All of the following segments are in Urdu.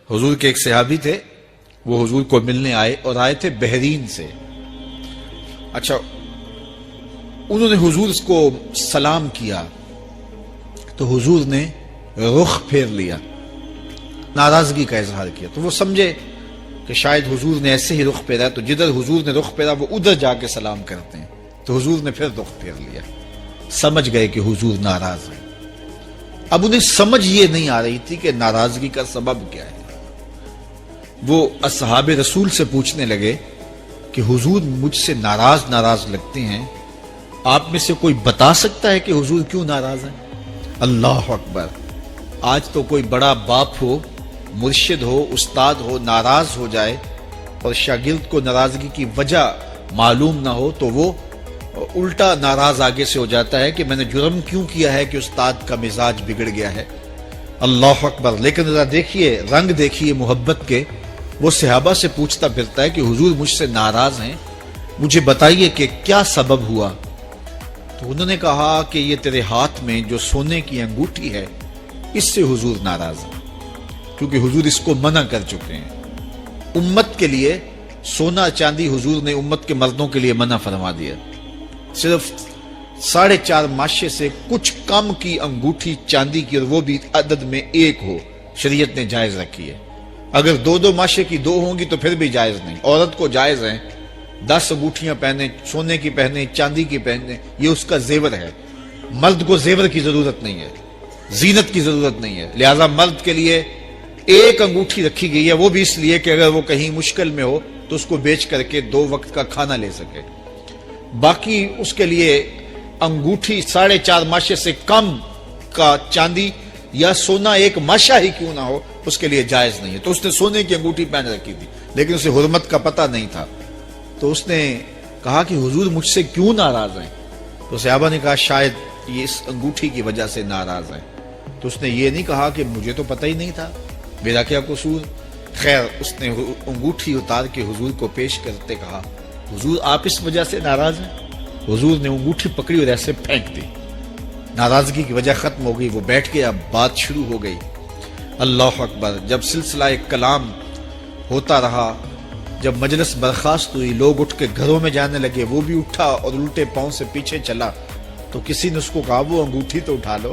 حضور کے ایک صحابی تھے، وہ حضور کو ملنے آئے اور آئے تھے بحرین سے۔ اچھا، انہوں نے حضور کو سلام کیا تو حضور نے رخ پھیر لیا، ناراضگی کا اظہار کیا۔ تو وہ سمجھے کہ شاید حضور نے ایسے ہی رخ پھیرا، تو جدھر حضور نے رخ پھیرا وہ ادھر جا کے سلام کرتے ہیں، تو حضور نے پھر رخ پھیر لیا۔ سمجھ گئے کہ حضور ناراض ہیں۔ اب انہیں سمجھ یہ نہیں آ رہی تھی کہ ناراضگی کا سبب کیا ہے۔ وہ اصحاب رسول سے پوچھنے لگے کہ حضور مجھ سے ناراض لگتے ہیں، آپ میں سے کوئی بتا سکتا ہے کہ حضور کیوں ناراض ہیں؟ اللہ اکبر! آج تو کوئی بڑا باپ ہو، مرشد ہو، استاد ہو، ناراض ہو جائے اور شاگرد کو ناراضگی کی وجہ معلوم نہ ہو تو وہ الٹا ناراض آگے سے ہو جاتا ہے کہ میں نے جرم کیوں کیا ہے کہ استاد کا مزاج بگڑ گیا ہے۔ اللہ اکبر! لیکن ذرا دیکھیے، رنگ دیکھیے محبت کے، وہ صحابہ سے پوچھتا پھرتا ہے کہ حضور مجھ سے ناراض ہیں، مجھے بتائیے کہ کیا سبب ہوا؟ تو انہوں نے کہا کہ یہ تیرے ہاتھ میں جو سونے کی انگوٹھی ہے، اس سے حضور ناراض ہیں، کیونکہ حضور اس کو منع کر چکے ہیں۔ امت کے لیے سونا چاندی حضور نے امت کے مردوں کے لیے منع فرما دیا۔ صرف 4.5 ماشے سے کچھ کم کی انگوٹھی چاندی کی، اور وہ بھی عدد میں 1 ہو، شریعت نے جائز رکھی ہے۔ اگر 2 ماشے کی 2 ہوں گی تو پھر بھی جائز نہیں۔ عورت کو جائز ہیں 10 انگوٹھیاں پہنے، سونے کی پہنے، چاندی کی پہنے، یہ اس کا زیور ہے۔ مرد کو زیور کی ضرورت نہیں ہے، زینت کی ضرورت نہیں ہے، لہذا مرد کے لیے 1 انگوٹھی رکھی گئی ہے، وہ بھی اس لیے کہ اگر وہ کہیں مشکل میں ہو تو اس کو بیچ کر کے 2 وقت کا کھانا لے سکے۔ باقی اس کے لیے انگوٹھی 4.5 ماشے سے کم کا چاندی یا سونا 1 ماشا ہی کیوں نہ ہو، اس کے لیے جائز نہیں ہے۔ تو اس نے سونے کی انگوٹھی پہن رکھی تھی، لیکن اسے حرمت کا پتہ نہیں تھا۔ تو اس نے کہا کہ حضور مجھ سے کیوں ناراض ہیں؟ تو صحابہ نے کہا شاید یہ اس انگوٹھی کی وجہ سے ناراض ہیں۔ تو اس نے یہ نہیں کہا کہ مجھے تو پتہ ہی نہیں تھا، میرا کیا قصور؟ خیر، اس نے انگوٹھی اتار کے حضور کو پیش کرتے کہا حضور آپ اس وجہ سے ناراض ہیں؟ حضور نے انگوٹھی پکڑی اور ایسے پھینک دی، ناراضگی کی وجہ ختم ہو گئی۔ وہ بیٹھ گیا، بات شروع ہو گئی۔ اللہ اکبر! جب سلسلہ کلام ہوتا رہا، جب مجلس برخاست ہوئی، لوگ اٹھ کے گھروں میں جانے لگے، وہ بھی اٹھا اور الٹے پاؤں سے پیچھے چلا، تو کسی نے اس کو کہا وہ انگوٹھی تو اٹھا لو،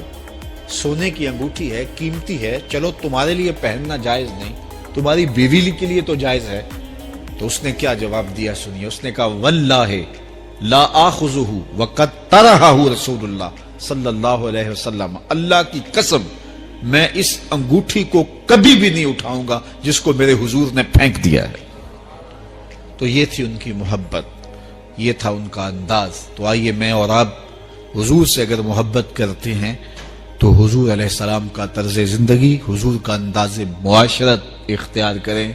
سونے کی انگوٹھی ہے، قیمتی ہے، چلو تمہارے لیے پہننا جائز نہیں، تمہاری بیوی کے لیے تو جائز ہے۔ تو اس نے کیا جواب دیا سنیے، اس نے کہا واللہ لا آخذہ وقد طرحہ رسول اللہ صلی اللہ علیہ وسلم، اللہ کی قسم میں اس انگوٹھی کو کبھی بھی نہیں اٹھاؤں گا جس کو میرے حضور نے پھینک دیا ہے۔ تو یہ تھی ان کی محبت، یہ تھا ان کا انداز۔ تو آئیے میں اور آپ حضور سے اگر محبت کرتے ہیں تو حضور علیہ السلام کا طرز زندگی، حضور کا انداز معاشرت اختیار کریں۔